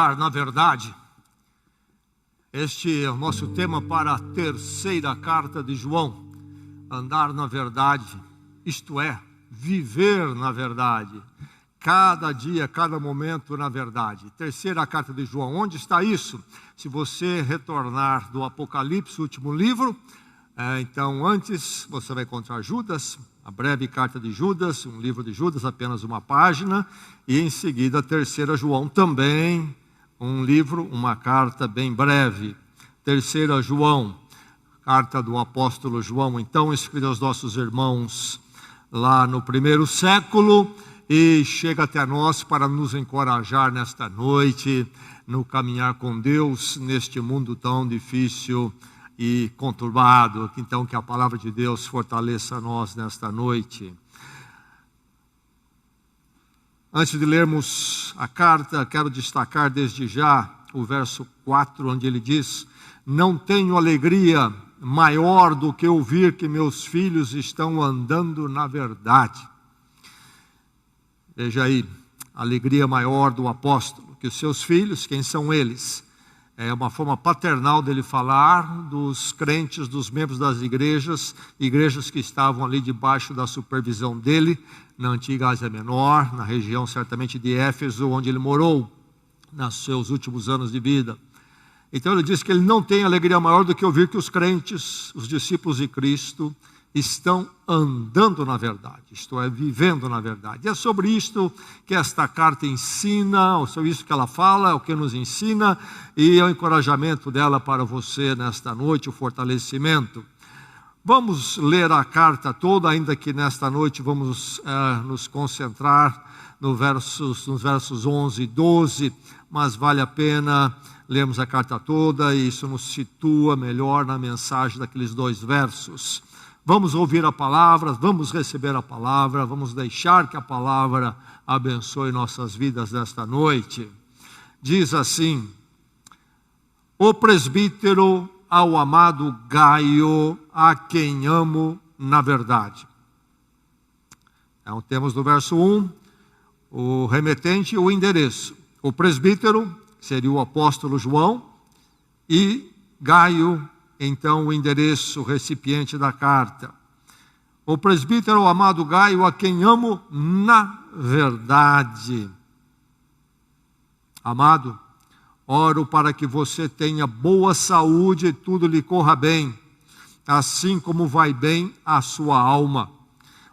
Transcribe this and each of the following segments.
andar na verdade. Este é o nosso tema para a terceira carta de João. Andar na verdade, isto é, viver na verdade. Cada dia, cada momento na verdade. Terceira carta de João, onde está isso? Se você retornar do Apocalipse, último livro, então antes você vai encontrar Judas, a breve carta de Judas, um livro de Judas, apenas uma página, e em seguida a terceira João, também um livro, uma carta bem breve. Terceira João, carta do apóstolo João, então escrita aos nossos irmãos lá no primeiro século, e chega até nós para nos encorajar nesta noite, no caminhar com Deus, neste mundo tão difícil e conturbado. Então que a palavra de Deus fortaleça nós nesta noite. Antes de lermos a carta, quero destacar desde já o verso 4, onde ele diz: não tenho alegria maior do que ouvir que meus filhos estão andando na verdade. Veja aí, a alegria maior do apóstolo, que os seus filhos, quem são eles? É uma forma paternal dele falar dos crentes, dos membros das igrejas que estavam ali debaixo da supervisão dele, na antiga Ásia Menor, na região certamente de Éfeso, onde ele morou, nos seus últimos anos de vida. Então ele diz que ele não tem alegria maior do que ouvir que os crentes, os discípulos de Cristo, estão andando na verdade, isto é, vivendo na verdade. E é sobre isto que esta carta ensina, ou sobre isso que ela fala, é o que nos ensina, e é o encorajamento dela para você nesta noite, o fortalecimento. Vamos ler a carta toda, ainda que nesta noite vamos nos concentrar nos versos 11 e 12, mas vale a pena lermos a carta toda, e isso nos situa melhor na mensagem daqueles dois versos. Vamos ouvir a palavra, vamos receber a palavra, vamos deixar que a palavra abençoe nossas vidas nesta noite. Diz assim: o presbítero ao amado Gaio, a quem amo na verdade. Então temos no verso 1, o remetente e o endereço. O presbítero, que seria o apóstolo João, e Gaio, então o endereço, o recipiente da carta. O presbítero, o amado Gaio, a quem amo na verdade. Amado, oro para que você tenha boa saúde e tudo lhe corra bem, assim como vai bem a sua alma.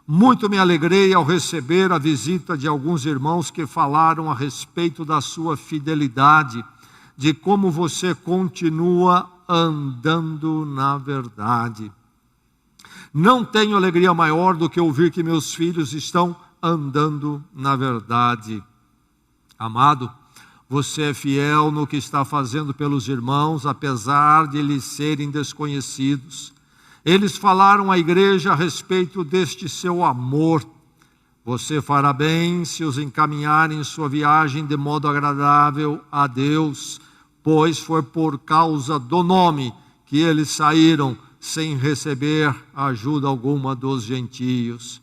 Muito me alegrei ao receber a visita de alguns irmãos que falaram a respeito da sua fidelidade, de como você continua andando na verdade. Não tenho alegria maior do que ouvir que meus filhos estão andando na verdade. Amado, você é fiel no que está fazendo pelos irmãos, apesar de eles serem desconhecidos. Eles falaram à igreja a respeito deste seu amor. Você fará bem se os encaminharem em sua viagem de modo agradável a Deus, pois foi por causa do nome que eles saíram sem receber ajuda alguma dos gentios.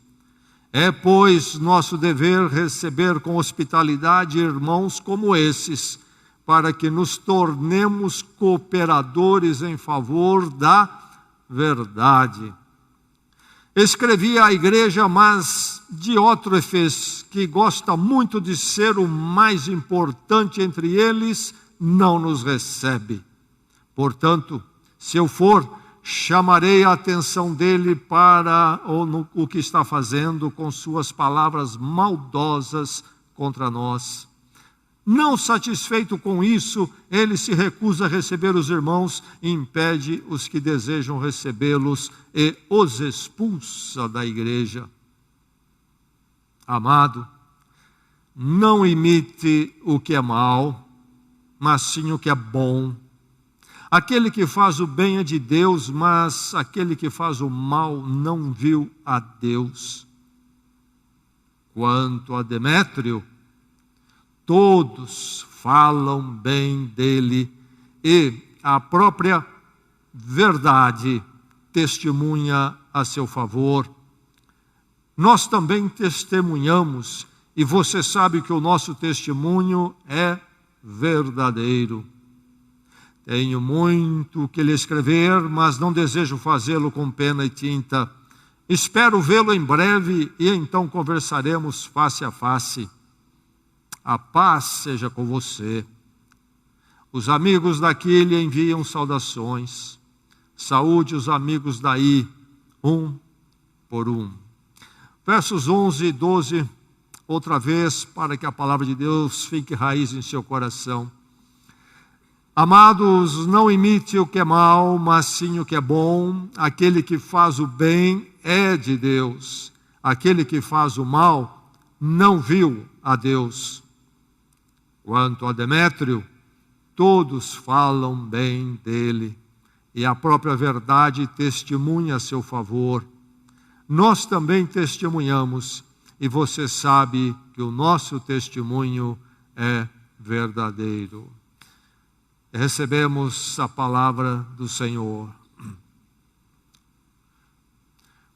É, pois, nosso dever receber com hospitalidade irmãos como esses, para que nos tornemos cooperadores em favor da verdade. Escrevi à igreja, mas Diótrefes, que gosta muito de ser o mais importante entre eles, não nos recebe. Portanto, se eu for, chamarei a atenção dele para o que está fazendo com suas palavras maldosas contra nós. Não satisfeito com isso, ele se recusa a receber os irmãos, impede os que desejam recebê-los e os expulsa da igreja. Amado, não imite o que é mal, mas sim o que é bom. Aquele que faz o bem é de Deus, mas aquele que faz o mal não viu a Deus. Quanto a Demétrio, todos falam bem dele, e a própria verdade testemunha a seu favor. Nós também testemunhamos, e você sabe que o nosso testemunho é verdadeiro. Tenho muito que lhe escrever, mas não desejo fazê-lo com pena e tinta. Espero vê-lo em breve e então conversaremos face a face. A paz seja com você. Os amigos daqui lhe enviam saudações. Saúde os amigos daí, um por um. Versos 11 e 12, outra vez, para que a palavra de Deus fique raiz em seu coração. Amados, não imite o que é mal, mas sim o que é bom. Aquele que faz o bem é de Deus. Aquele que faz o mal não viu a Deus. Quanto a Demétrio, todos falam bem dele, e a própria verdade testemunha a seu favor. Nós também testemunhamos, e você sabe que o nosso testemunho é verdadeiro. Recebemos a palavra do Senhor.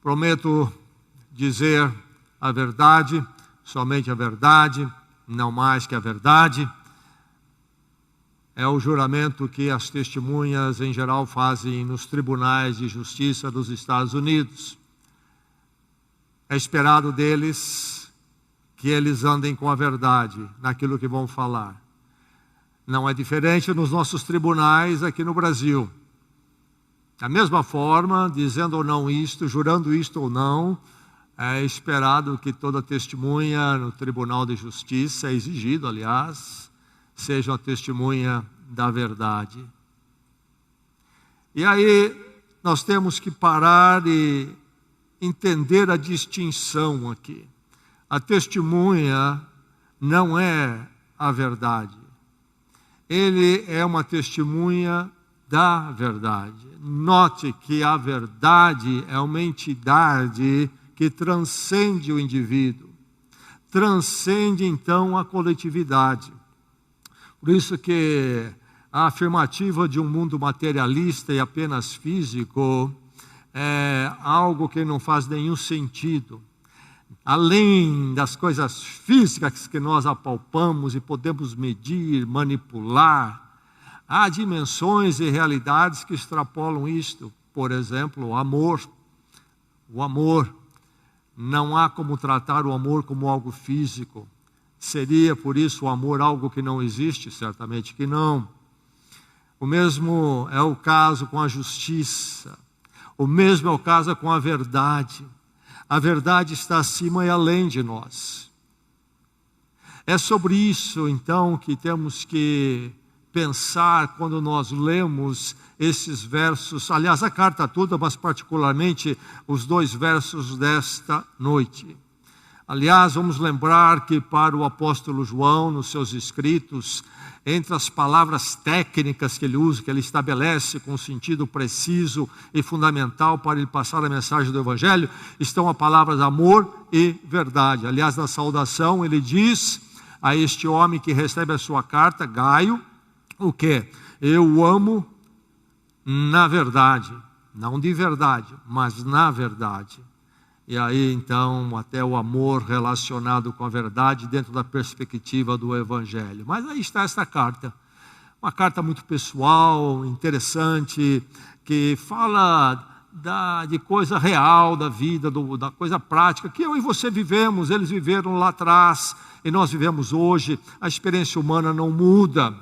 Prometo dizer a verdade, somente a verdade, não mais que a verdade. É o juramento que as testemunhas em geral fazem nos tribunais de justiça dos Estados Unidos. É esperado deles que eles andem com a verdade naquilo que vão falar. Não é diferente nos nossos tribunais aqui no Brasil. Da mesma forma, dizendo ou não isto, jurando isto ou não, é esperado que toda testemunha no Tribunal de Justiça, é exigido, aliás, seja uma testemunha da verdade. E aí nós temos que parar e entender a distinção aqui. A testemunha não é a verdade. Ele é uma testemunha da verdade. Note que a verdade é uma entidade que transcende o indivíduo, transcende então a coletividade. Por isso que a afirmativa de um mundo materialista e apenas físico é algo que não faz nenhum sentido. Além das coisas físicas que nós apalpamos e podemos medir, manipular, há dimensões e realidades que extrapolam isto. Por exemplo, o amor. O amor. Não há como tratar o amor como algo físico. Seria, por isso, o amor algo que não existe? Certamente que não. O mesmo é o caso com a justiça. O mesmo é o caso com a verdade. A verdade está acima e além de nós. É sobre isso, então, que temos que pensar quando nós lemos esses versos, aliás, a carta toda, mas particularmente os 2 versos desta noite. Aliás, vamos lembrar que para o apóstolo João, nos seus escritos, entre as palavras técnicas que ele usa, que ele estabelece com sentido preciso e fundamental para ele passar a mensagem do Evangelho, estão as palavras amor e verdade. Aliás, na saudação ele diz a este homem que recebe a sua carta, Gaio, o quê? Eu o amo na verdade, não de verdade, mas na verdade. E aí então até o amor relacionado com a verdade dentro da perspectiva do Evangelho. Mas aí está esta carta, uma carta muito pessoal, interessante, que fala de coisa real da vida, da coisa prática, que eu e você vivemos, eles viveram lá atrás e nós vivemos hoje. A experiência humana não muda.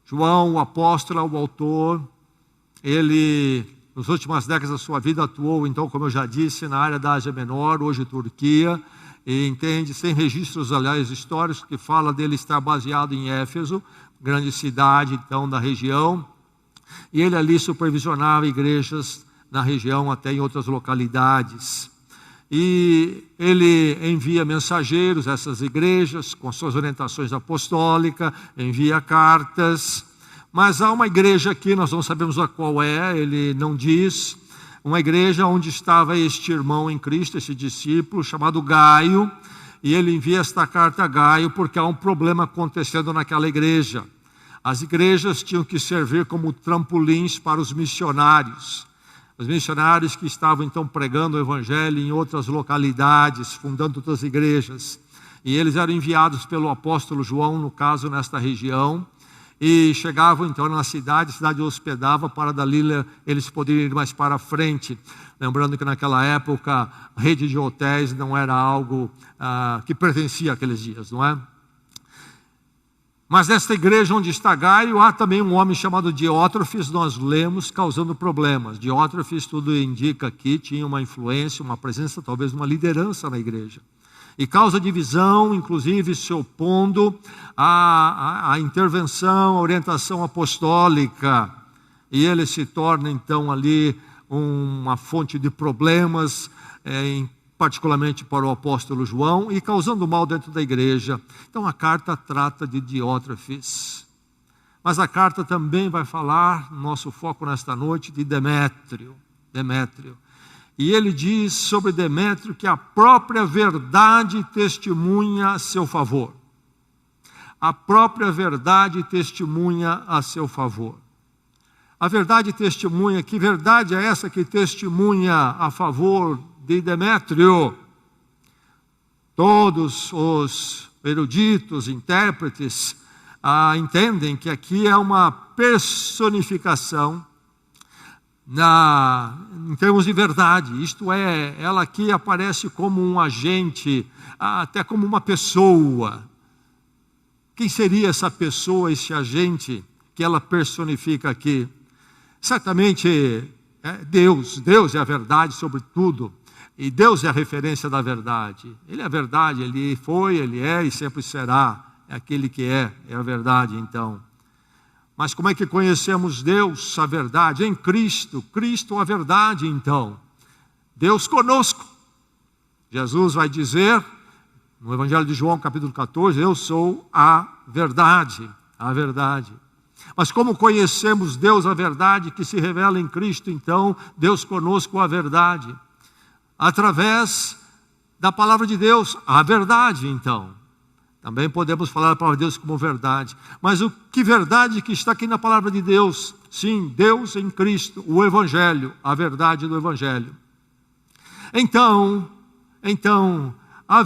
João, o apóstolo, o autor, ele nas últimas décadas da sua vida atuou, então, como eu já disse, na área da Ásia Menor, hoje Turquia, e entende, sem registros, aliás, históricos, que fala dele estar baseado em Éfeso, grande cidade, então, da região, e ele ali supervisionava igrejas na região, até em outras localidades. E ele envia mensageiros a essas igrejas, com suas orientações apostólicas, envia cartas. Mas há uma igreja aqui, nós não sabemos a qual é, ele não diz, uma igreja onde estava este irmão em Cristo, esse discípulo, chamado Gaio, e ele envia esta carta a Gaio porque há um problema acontecendo naquela igreja. As igrejas tinham que servir como trampolins para os missionários que estavam então pregando o Evangelho em outras localidades, fundando outras igrejas. e eles eram enviados pelo apóstolo João, no caso, nesta região, e chegavam então na cidade, a cidade hospedava, para dali eles poderiam ir mais para frente. Lembrando que naquela época, a rede de hotéis não era algo que pertencia àqueles dias, não é? Mas nesta igreja onde está Gaio, há também um homem chamado Diótrefes, nós lemos, causando problemas. Diótrefes, tudo indica que tinha uma influência, uma presença, talvez uma liderança na igreja. E causa divisão, inclusive se opondo à intervenção, à orientação apostólica. E ele se torna então ali uma fonte de problemas, particularmente para o apóstolo João, e causando mal dentro da igreja. Então a carta trata de Diótrefes. Mas a carta também vai falar, nosso foco nesta noite, de Demétrio. E ele diz sobre Demétrio que a própria verdade testemunha a seu favor. A própria verdade testemunha a seu favor. A verdade testemunha, que verdade é essa que testemunha a favor de Demétrio? Todos os eruditos, intérpretes, entendem que aqui é uma personificação em termos de verdade, isto é, ela aqui aparece como um agente, até como uma pessoa. Quem seria essa pessoa, esse agente que ela personifica aqui? Certamente Deus é a verdade sobre tudo, e Deus é a referência da verdade. Ele é a verdade, Ele foi, Ele é e sempre será, é aquele que é a verdade então. Mas como é que conhecemos Deus, a verdade? Em Cristo, Cristo a verdade então. Deus conosco. Jesus vai dizer, no Evangelho de João, capítulo 14, eu sou a verdade, a verdade. Mas como conhecemos Deus, a verdade que se revela em Cristo, então, Deus conosco, a verdade? Através da palavra de Deus, a verdade, então. Também podemos falar a palavra de Deus como verdade. Mas que verdade que está aqui na palavra de Deus? Sim, Deus em Cristo, o Evangelho, a verdade do Evangelho. Então, a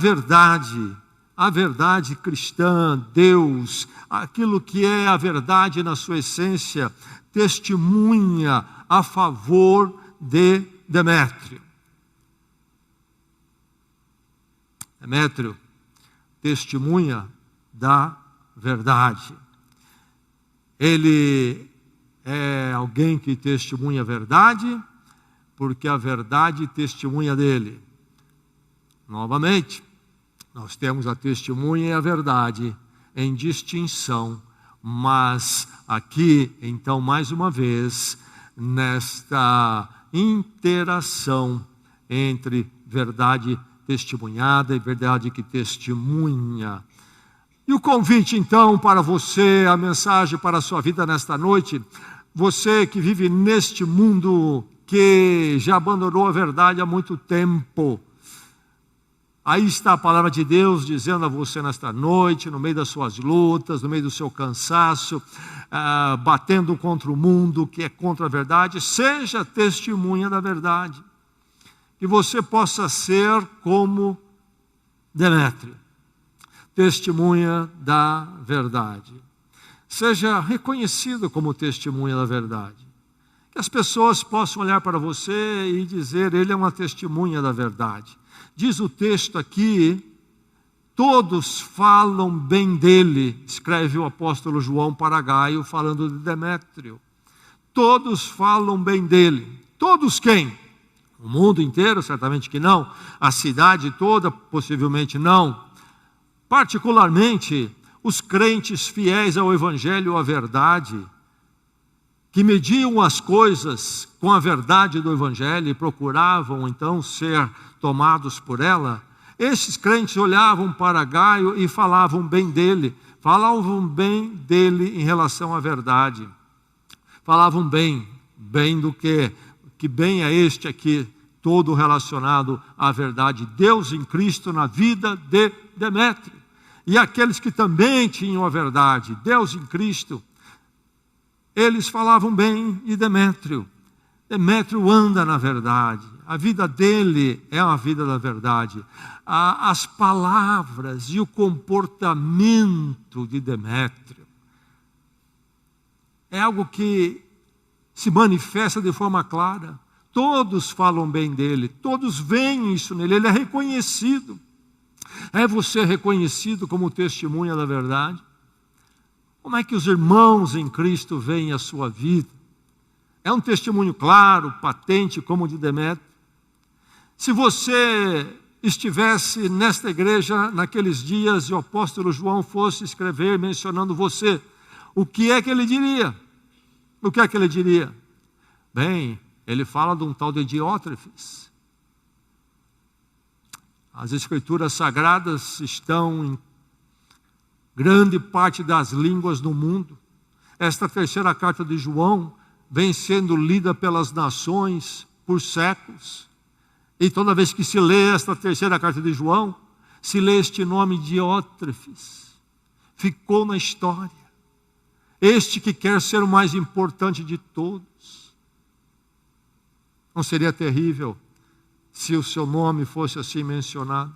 verdade cristã, Deus, aquilo que é a verdade na sua essência, testemunha a favor de Demétrio. Demétrio testemunha da verdade. Ele é alguém que testemunha a verdade, porque a verdade testemunha dele. Novamente, nós temos a testemunha e a verdade em distinção, mas aqui, então, mais uma vez, nesta interação entre verdade testemunhada e verdade que testemunha. E o convite, então, para você, a mensagem para a sua vida nesta noite, você que vive neste mundo que já abandonou a verdade há muito tempo, aí está a palavra de Deus dizendo a você nesta noite, no meio das suas lutas, no meio do seu cansaço, batendo contra o mundo que é contra a verdade, seja testemunha da verdade. Que você possa ser como Demétrio, testemunha da verdade. Seja reconhecido como testemunha da verdade. Que as pessoas possam olhar para você e dizer, ele é uma testemunha da verdade. Diz o texto aqui, todos falam bem dele, escreve o apóstolo João para Gaio, falando de Demétrio. Todos falam bem dele. Todos quem? O mundo inteiro? Certamente que não. A cidade toda? Possivelmente não. Particularmente, os crentes fiéis ao Evangelho, à verdade, que mediam as coisas com a verdade do Evangelho e procuravam então ser tomados por ela, esses crentes olhavam para Gaio e falavam bem dele em relação à verdade. Falavam bem do que bem é este aqui, todo relacionado à verdade. Deus em Cristo na vida de Demétrio. E aqueles que também tinham a verdade, Deus em Cristo, eles falavam bem de Demétrio. Demétrio anda na verdade. A vida dele é uma vida da verdade. As palavras e o comportamento de Demétrio é algo que se manifesta de forma clara. Todos falam bem dele, todos veem isso nele, ele é reconhecido. É você reconhecido como testemunha da verdade? Como é que os irmãos em Cristo veem a sua vida? É um testemunho claro, patente, como o de Demétrio? Se você estivesse nesta igreja naqueles dias e o apóstolo João fosse escrever mencionando você, o que é que ele diria? O que é que ele diria? Bem, ele fala de um tal de Diótrefes. As escrituras sagradas estão em grande parte das línguas do mundo. Esta terceira carta de João vem sendo lida pelas nações por séculos. E toda vez que se lê esta terceira carta de João, se lê este nome Diótrefes. Ficou na história. Este que quer ser o mais importante de todos. Não seria terrível se o seu nome fosse assim mencionado?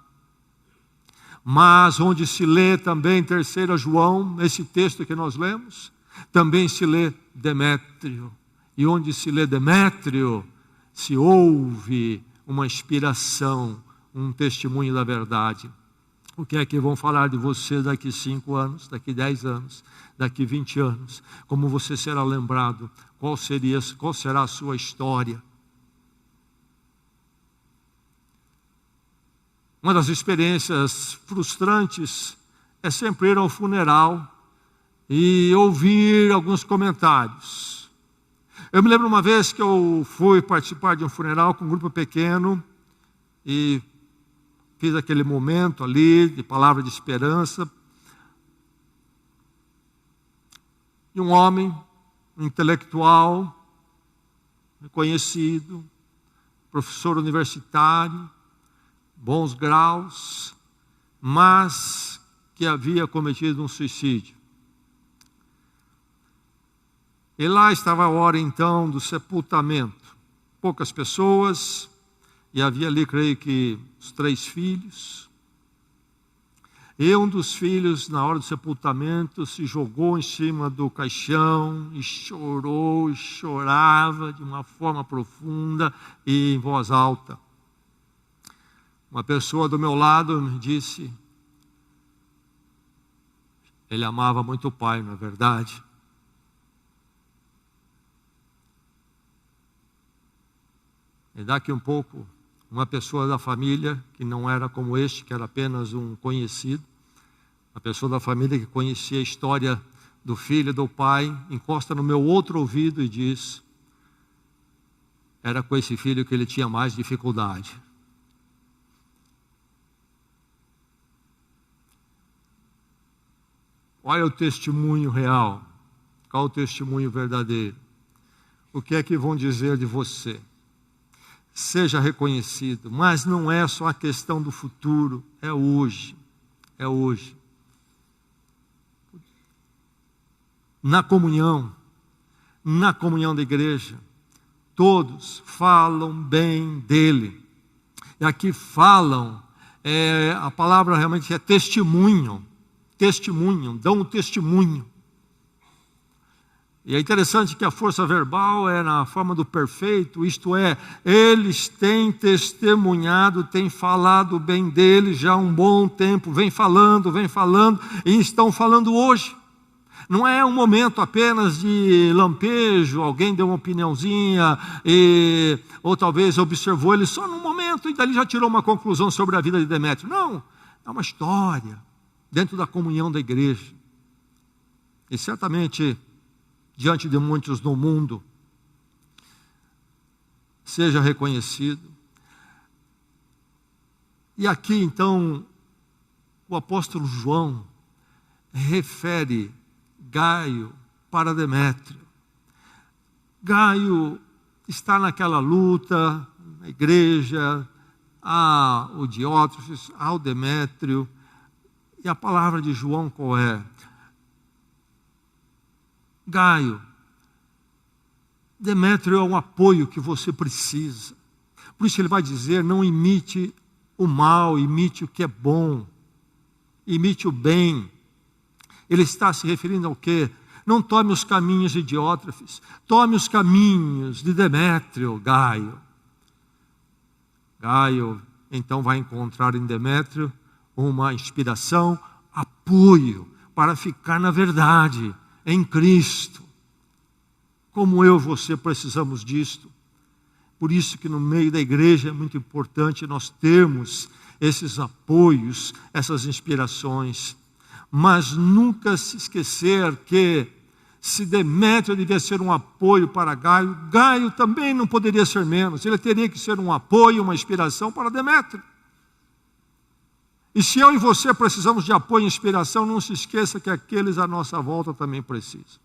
Mas onde se lê também 3 João, esse texto que nós lemos, também se lê Demétrio. E onde se lê Demétrio, se ouve uma inspiração, um testemunho da verdade. O que é que vão falar de você daqui 5 anos, daqui 10 anos, daqui 20 anos? Como você será lembrado? Qual será a sua história? Uma das experiências frustrantes é sempre ir ao funeral e ouvir alguns comentários. Eu me lembro uma vez que eu fui participar de um funeral com um grupo pequeno e fiz aquele momento ali de palavra de esperança. E um homem, um intelectual, reconhecido, professor universitário, bons graus, mas que havia cometido um suicídio. E lá estava a hora então do sepultamento. Poucas pessoas, e havia ali, creio que, os 3 filhos. E um dos filhos, na hora do sepultamento, se jogou em cima do caixão e chorou, e chorava de uma forma profunda e em voz alta. Uma pessoa do meu lado me disse: ele amava muito o pai, não é verdade? E daqui um pouco, uma pessoa da família, que não era como este, que era apenas um conhecido, uma pessoa da família que conhecia a história do filho e do pai, encosta no meu outro ouvido e diz: era com esse filho que ele tinha mais dificuldade. Qual é o testemunho real? Qual é o testemunho verdadeiro? O que é que vão dizer de você? Seja reconhecido, mas não é só a questão do futuro, é hoje, é hoje. Na comunhão da igreja, todos falam bem dele. E aqui falam, a palavra realmente é testemunho, dão um testemunho. E é interessante que a força verbal é na forma do perfeito, isto é, eles têm testemunhado, têm falado bem dele já há um bom tempo, vem falando, e estão falando hoje. Não é um momento apenas de lampejo, alguém deu uma opiniãozinha, ou talvez observou ele só num momento e dali já tirou uma conclusão sobre a vida de Demétrio. Não, é uma história dentro da comunhão da igreja. E certamente, diante de muitos no mundo, seja reconhecido. E aqui então, o apóstolo João refere Gaio para Demétrio. Gaio está naquela luta, na igreja, há o Diótrefes, há o Demétrio, e a palavra de João qual é? Gaio, Demétrio é um apoio que você precisa. Por isso ele vai dizer, não imite o mal, imite o que é bom, imite o bem. Ele está se referindo ao quê? Não tome os caminhos de Diótrefes, tome os caminhos de Demétrio, Gaio. Gaio, então, vai encontrar em Demétrio uma inspiração, apoio para ficar na verdade, em Cristo. Como eu e você precisamos disto. Por isso que no meio da igreja é muito importante nós termos esses apoios, essas inspirações. Mas nunca se esquecer que se Demétrio devia ser um apoio para Gaio, Gaio também não poderia ser menos. Ele teria que ser um apoio, uma inspiração para Demétrio. E se eu e você precisamos de apoio e inspiração, não se esqueça que aqueles à nossa volta também precisam.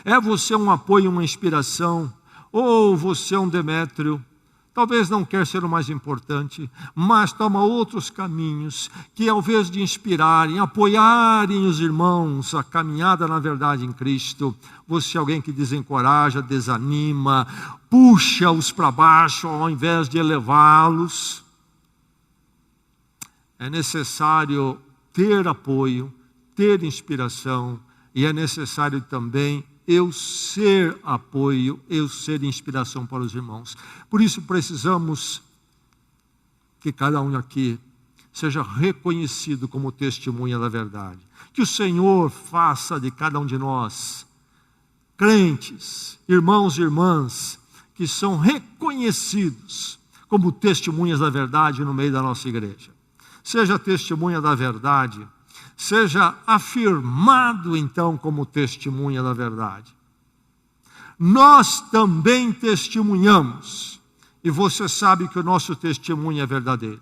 É você um apoio, uma inspiração, ou você um Demétrio, talvez não quer ser o mais importante, mas toma outros caminhos, que ao invés de inspirarem, apoiarem os irmãos, a caminhada na verdade em Cristo, você é alguém que desencoraja, desanima, puxa-os para baixo ao invés de elevá-los. É necessário ter apoio, ter inspiração, e é necessário também eu ser apoio, eu ser inspiração para os irmãos. Por isso precisamos que cada um aqui seja reconhecido como testemunha da verdade. Que o Senhor faça de cada um de nós, crentes, irmãos e irmãs, que são reconhecidos como testemunhas da verdade no meio da nossa igreja. Seja testemunha da verdade, seja afirmado então como testemunha da verdade. Nós também testemunhamos, e você sabe que o nosso testemunho é verdadeiro.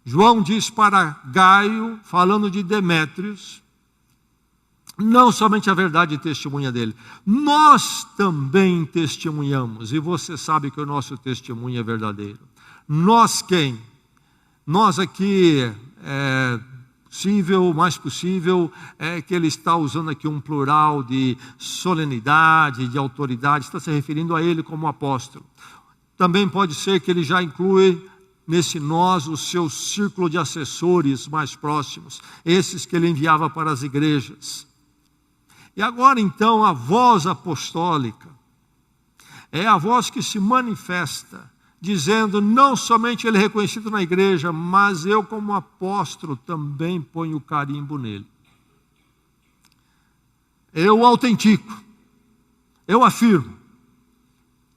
João diz para Gaio, falando de Demétrios, não somente a verdade testemunha dele, nós também testemunhamos, e você sabe que o nosso testemunho é verdadeiro. Nós quem? Nós aqui, o mais possível, é que ele está usando aqui um plural de solenidade, de autoridade, está se referindo a ele como apóstolo. Também pode ser que ele já inclui nesse nós o seu círculo de assessores mais próximos, esses que ele enviava para as igrejas. E agora então a voz apostólica é a voz que se manifesta, dizendo, não somente ele é reconhecido na igreja, mas eu como apóstolo também ponho o carimbo nele. Eu autentico, eu afirmo,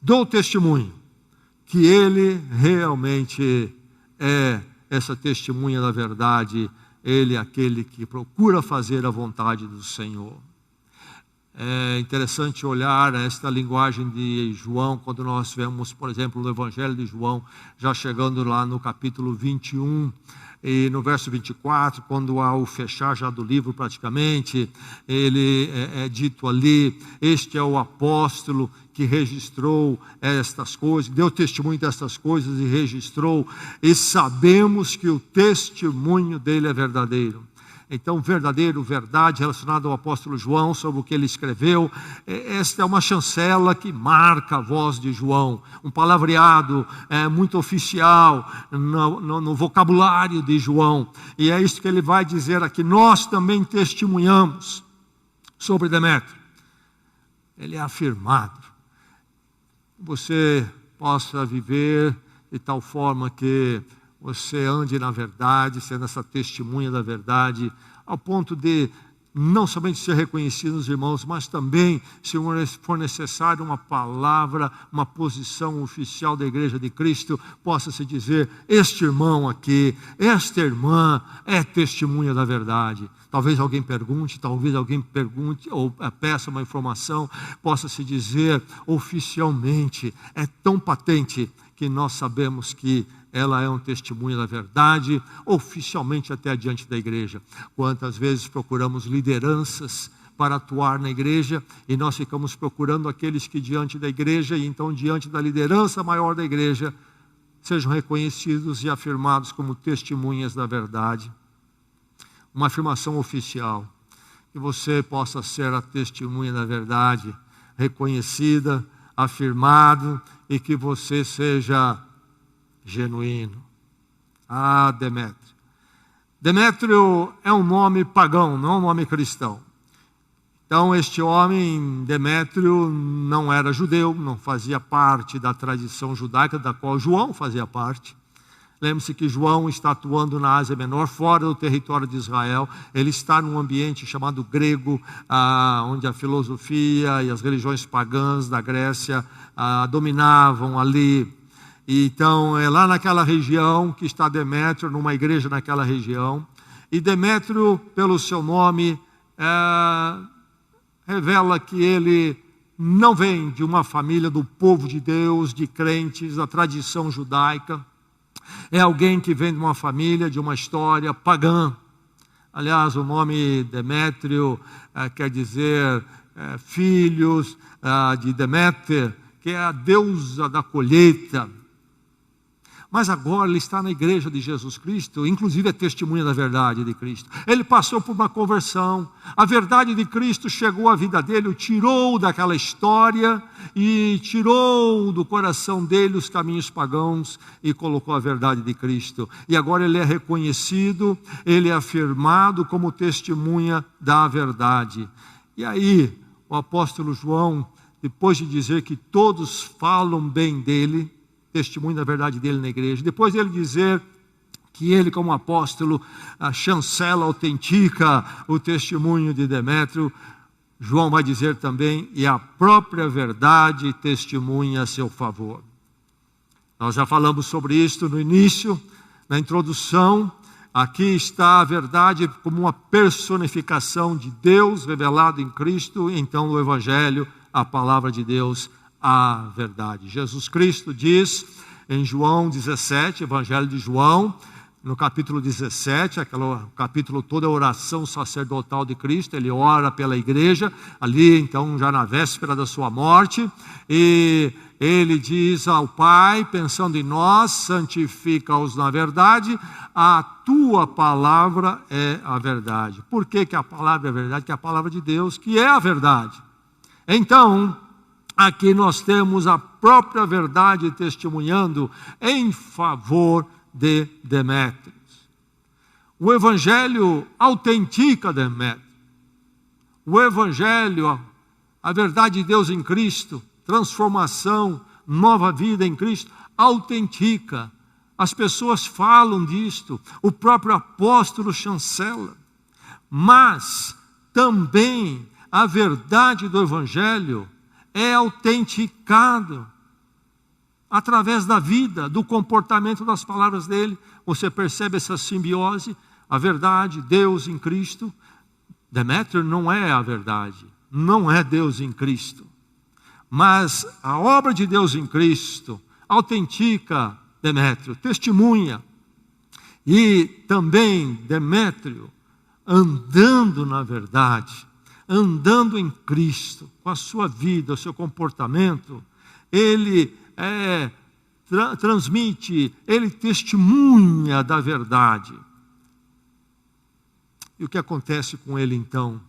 dou testemunho, que ele realmente é essa testemunha da verdade, ele é aquele que procura fazer a vontade do Senhor. É interessante olhar esta linguagem de João, quando nós vemos, por exemplo, no Evangelho de João, já chegando lá no capítulo 21, e no verso 24, quando há o fechar já do livro praticamente, ele é dito ali, este é o apóstolo que registrou estas coisas, deu testemunho destas coisas e registrou, e sabemos que o testemunho dele é verdadeiro. Então, verdadeiro, verdade, relacionado ao apóstolo João, sobre o que ele escreveu. Esta é uma chancela que marca a voz de João, um palavreado muito oficial no vocabulário de João. E é isso que ele vai dizer aqui. Nós também testemunhamos sobre Demétrio. Ele é afirmado. Você possa viver de tal forma que você ande na verdade, sendo essa testemunha da verdade, ao ponto de não somente ser reconhecido nos irmãos, mas também, se for necessário, uma palavra, uma posição oficial da Igreja de Cristo, possa se dizer, este irmão aqui, esta irmã é testemunha da verdade. Talvez alguém pergunte, ou peça uma informação, possa se dizer oficialmente, é tão patente que nós sabemos que ela é um testemunho da verdade, oficialmente até diante da igreja. Quantas vezes procuramos lideranças para atuar na igreja, e nós ficamos procurando aqueles que diante da igreja, e então diante da liderança maior da igreja, sejam reconhecidos e afirmados como testemunhas da verdade. Uma afirmação oficial, que você possa ser a testemunha da verdade, reconhecida, afirmado, e que você seja genuíno. Ah, Demétrio. Demétrio é um nome pagão, não um nome cristão. Então, este homem, Demétrio, não era judeu, não fazia parte da tradição judaica, da qual João fazia parte. Lembre-se que João está atuando na Ásia Menor, fora do território de Israel. Ele está num ambiente chamado grego, onde a filosofia e as religiões pagãs da Grécia dominavam ali. E então, é lá naquela região que está Demétrio, numa igreja naquela região. E Demétrio, pelo seu nome, revela que ele não vem de uma família do povo de Deus, de crentes, da tradição judaica. É alguém que vem de uma família, de uma história pagã. Aliás, o nome Demétrio quer dizer filhos de Deméter, que é a deusa da colheita. Mas agora ele está na igreja de Jesus Cristo, inclusive é testemunha da verdade de Cristo. Ele passou por uma conversão, a verdade de Cristo chegou à vida dele, o tirou daquela história e tirou do coração dele os caminhos pagãos e colocou a verdade de Cristo. E agora ele é reconhecido, ele é afirmado como testemunha da verdade. E aí, o apóstolo João, depois de dizer que todos falam bem dele, testemunho da verdade dele na igreja, depois ele dizer que ele, como apóstolo, chancela, autentica o testemunho de Demétrio, João vai dizer também, e a própria verdade testemunha a seu favor. Nós já falamos sobre isso no início, na introdução. Aqui está a verdade como uma personificação de Deus revelado em Cristo, então no Evangelho, a palavra de Deus, a verdade. Jesus Cristo diz em João 17, Evangelho de João, no capítulo 17, aquele capítulo todo é a oração sacerdotal de Cristo, ele ora pela igreja, ali então já na véspera da sua morte, e ele diz ao Pai, pensando em nós, santifica-os na verdade, a tua palavra é a verdade. Por que a palavra é a verdade? Que é a palavra de Deus, que é a verdade. Então, aqui nós temos a própria verdade testemunhando em favor de Demétrio. O Evangelho autentica Demétrio. O Evangelho, a verdade de Deus em Cristo, transformação, nova vida em Cristo, autentica. As pessoas falam disto, o próprio apóstolo chancela. Mas também a verdade do Evangelho é autenticado através da vida, do comportamento das palavras dele. Você percebe essa simbiose, a verdade, Deus em Cristo. Demétrio não é a verdade, não é Deus em Cristo. Mas a obra de Deus em Cristo autentica Demétrio, testemunha. E também Demétrio, andando na verdade, andando em Cristo, com a sua vida, o seu comportamento, ele transmite, ele testemunha da verdade. E o que acontece com ele então?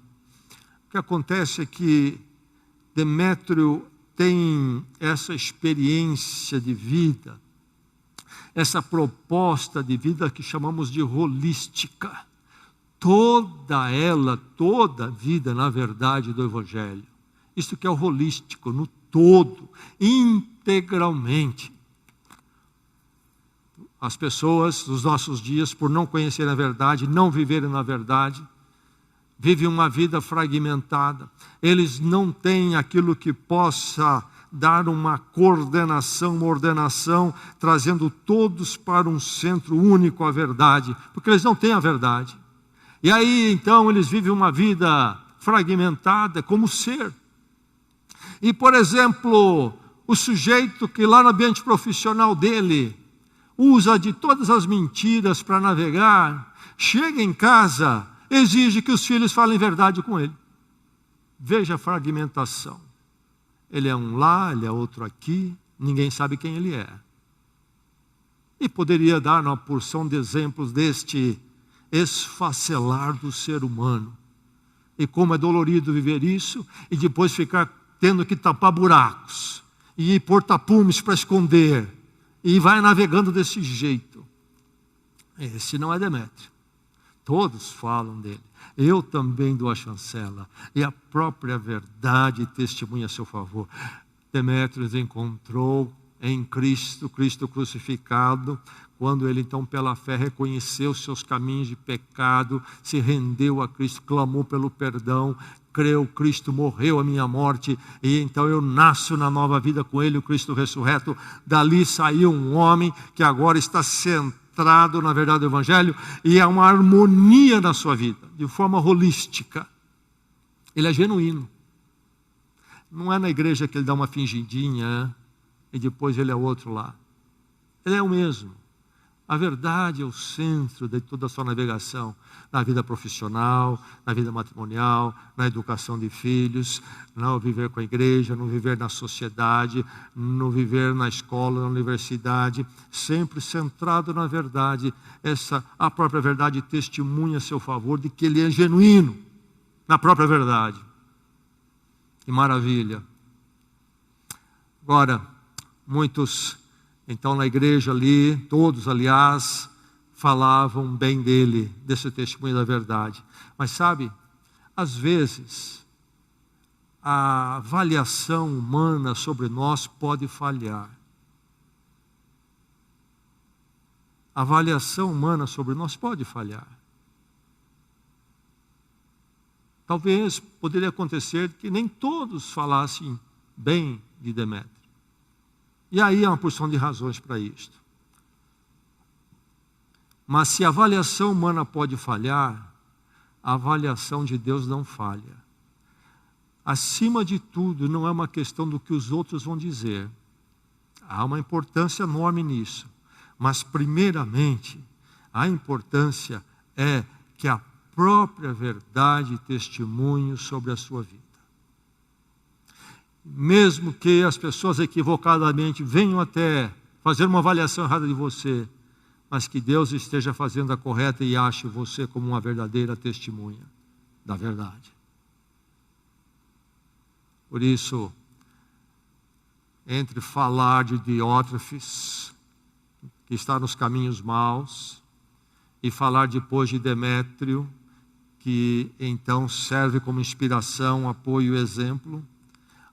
O que acontece é que Demétrio tem essa experiência de vida, essa proposta de vida que chamamos de holística. Toda a vida, na verdade, do Evangelho. Isso que é o holístico, no todo, integralmente. As pessoas dos nossos dias, por não conhecerem a verdade, não viverem na verdade, vivem uma vida fragmentada. Eles não têm aquilo que possa dar uma coordenação, uma ordenação, trazendo todos para um centro único, a verdade, porque eles não têm a verdade. E aí, então, eles vivem uma vida fragmentada como ser. E, por exemplo, o sujeito que lá no ambiente profissional dele usa de todas as mentiras para navegar, chega em casa, exige que os filhos falem verdade com ele. Veja a fragmentação. Ele é um lá, ele é outro aqui, ninguém sabe quem ele é. E poderia dar uma porção de exemplos deste esfacelar do ser humano. E como é dolorido viver isso, e depois ficar tendo que tapar buracos. e pôr tapumes para esconder, e vai navegando desse jeito. Esse não é Demétrio. Todos falam dele. Eu também dou a chancela. E a própria verdade testemunha a seu favor. Demétrio encontrou em Cristo, Cristo crucificado, quando ele então pela fé reconheceu seus caminhos de pecado, se rendeu a Cristo, clamou pelo perdão, creu, Cristo morreu a minha morte, e então eu nasço na nova vida com ele, o Cristo ressurreto. Dali saiu um homem que agora está centrado na verdade do Evangelho, e há uma harmonia na sua vida, de forma holística. Ele é genuíno. Não é na igreja que ele dá uma fingidinha, e depois ele é outro lá. Ele é o mesmo. A verdade é o centro de toda a sua navegação, na vida profissional, na vida matrimonial, na educação de filhos, no viver com a igreja, no viver na sociedade, no viver na escola, na universidade, sempre centrado na verdade. A própria verdade testemunha a seu favor de que ele é genuíno, na própria verdade. Que maravilha. Agora, muitos, então na igreja ali, todos aliás, falavam bem dele, desse testemunho da verdade. Mas sabe, às vezes, a avaliação humana sobre nós pode falhar. A avaliação humana sobre nós pode falhar. Talvez poderia acontecer que nem todos falassem bem de Demétrio. E aí há uma porção de razões para isto. Mas se a avaliação humana pode falhar, a avaliação de Deus não falha. Acima de tudo, não é uma questão do que os outros vão dizer. Há uma importância enorme nisso. Mas, primeiramente, a importância é que a própria verdade testemunhe sobre a sua vida. Mesmo que as pessoas equivocadamente venham até fazer uma avaliação errada de você, mas que Deus esteja fazendo a correta e ache você como uma verdadeira testemunha da verdade. Por isso, entre falar de Diótrefes, que está nos caminhos maus, e falar depois de Demétrio, que então serve como inspiração, apoio e exemplo,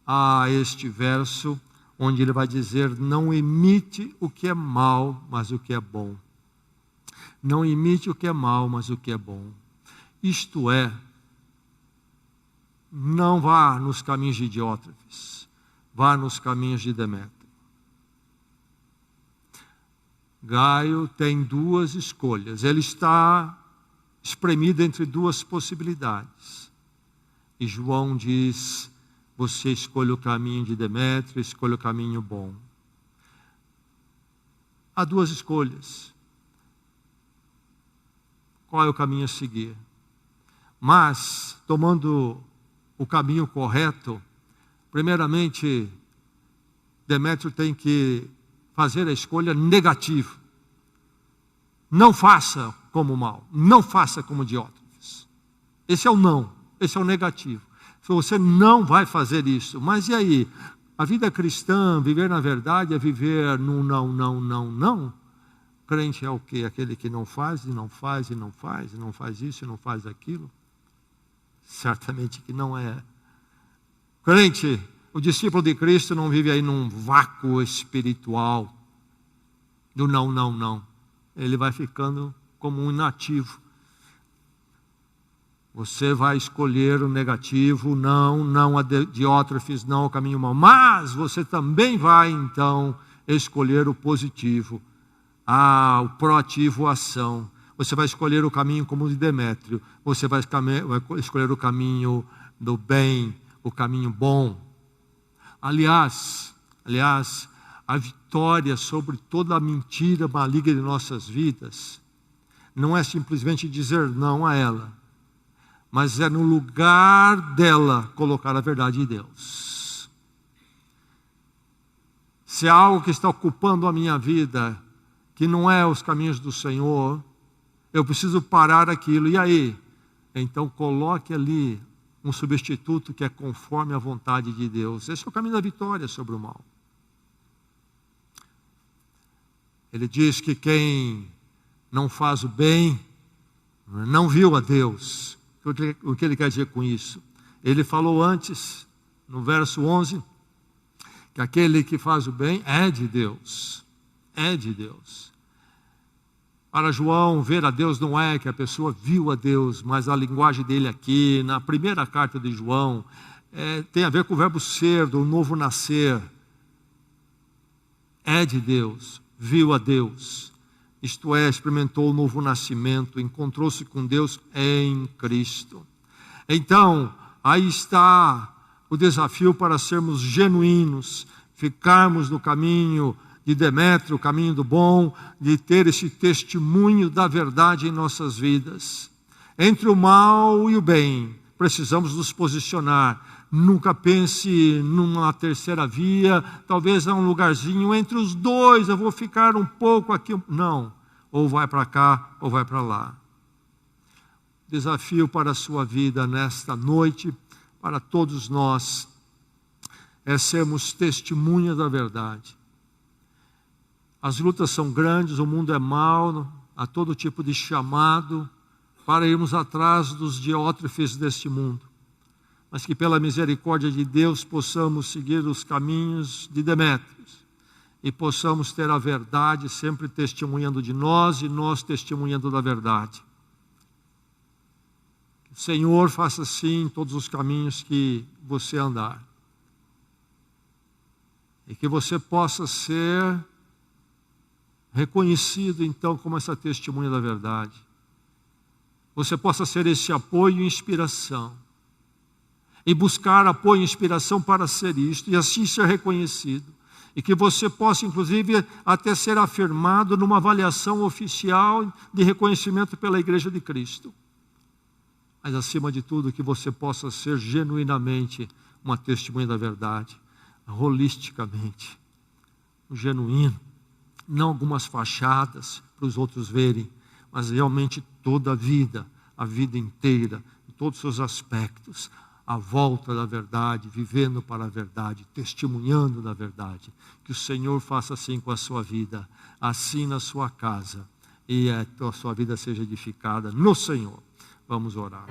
a este verso, onde ele vai dizer: não imite o que é mal, mas o que é bom. Não imite o que é mal, mas o que é bom. Isto é, não vá nos caminhos de Diótrefes, vá nos caminhos de Demétrio. Gaio tem duas escolhas, ele está espremido entre duas possibilidades. E João diz: você escolhe o caminho de Demétrio, escolhe o caminho bom. Há duas escolhas. Qual é o caminho a seguir? Mas, tomando o caminho correto, primeiramente, Demétrio tem que fazer a escolha negativa. Não faça como mal, não faça como Diótrefes. Esse é o não, esse é o negativo. Você não vai fazer isso. Mas e aí? A vida cristã, viver na verdade, é viver no não, não, não, não. Crente é o quê? Aquele que não faz, e não faz, e não faz, e não faz isso, e não faz aquilo? Certamente que não é. Crente, o discípulo de Cristo não vive aí num vácuo espiritual do não, não, não. Ele vai ficando como um inativo. Você vai escolher o negativo, não a Diótrefes, não o caminho mau. Mas você também vai, então, escolher o positivo, o proativo, a ação. Você vai escolher o caminho como o de Demétrio. Você vai escolher o caminho do bem, o caminho bom. Aliás, a vitória sobre toda a mentira maligna de nossas vidas não é simplesmente dizer não a ela, mas é no lugar dela colocar a verdade de Deus. Se há algo que está ocupando a minha vida, que não é os caminhos do Senhor, eu preciso parar aquilo. E aí? Então coloque ali um substituto que é conforme a vontade de Deus. Esse é o caminho da vitória sobre o mal. Ele diz que quem não faz o bem não viu a Deus. O que ele quer dizer com isso? Ele falou antes, no verso 11, que aquele que faz o bem é de Deus. É de Deus. Para João, ver a Deus não é que a pessoa viu a Deus, mas a linguagem dele aqui, na primeira carta de João, tem a ver com o verbo ser, do novo nascer. É de Deus, viu a Deus. Isto é, experimentou o novo nascimento, encontrou-se com Deus em Cristo. Então, aí está o desafio para sermos genuínos, ficarmos no caminho de Demétrio, o caminho do bom, de ter esse testemunho da verdade em nossas vidas. Entre o mal e o bem, precisamos nos posicionar. Nunca pense numa terceira via, talvez há um lugarzinho entre os dois, eu vou ficar um pouco aqui. Não, ou vai para cá ou vai para lá. Desafio para a sua vida nesta noite, para todos nós, é sermos testemunha da verdade. As lutas são grandes, o mundo é mau, há todo tipo de chamado para irmos atrás dos diótrefes deste mundo. Mas que pela misericórdia de Deus possamos seguir os caminhos de Demétrios e possamos ter a verdade sempre testemunhando de nós e nós testemunhando da verdade. Que o Senhor faça assim em todos os caminhos que você andar. E que você possa ser reconhecido então como essa testemunha da verdade. Você possa ser esse apoio e inspiração. E buscar apoio e inspiração para ser isto, e assim ser reconhecido. E que você possa, inclusive, até ser afirmado numa avaliação oficial de reconhecimento pela Igreja de Cristo. Mas, acima de tudo, que você possa ser genuinamente uma testemunha da verdade, holisticamente, genuíno, não algumas fachadas para os outros verem, mas realmente toda a vida inteira, em todos os seus aspectos, a volta da verdade, vivendo para a verdade, testemunhando da verdade. Que o Senhor faça assim com a sua vida, assim na sua casa, e a sua vida seja edificada no Senhor. Vamos orar.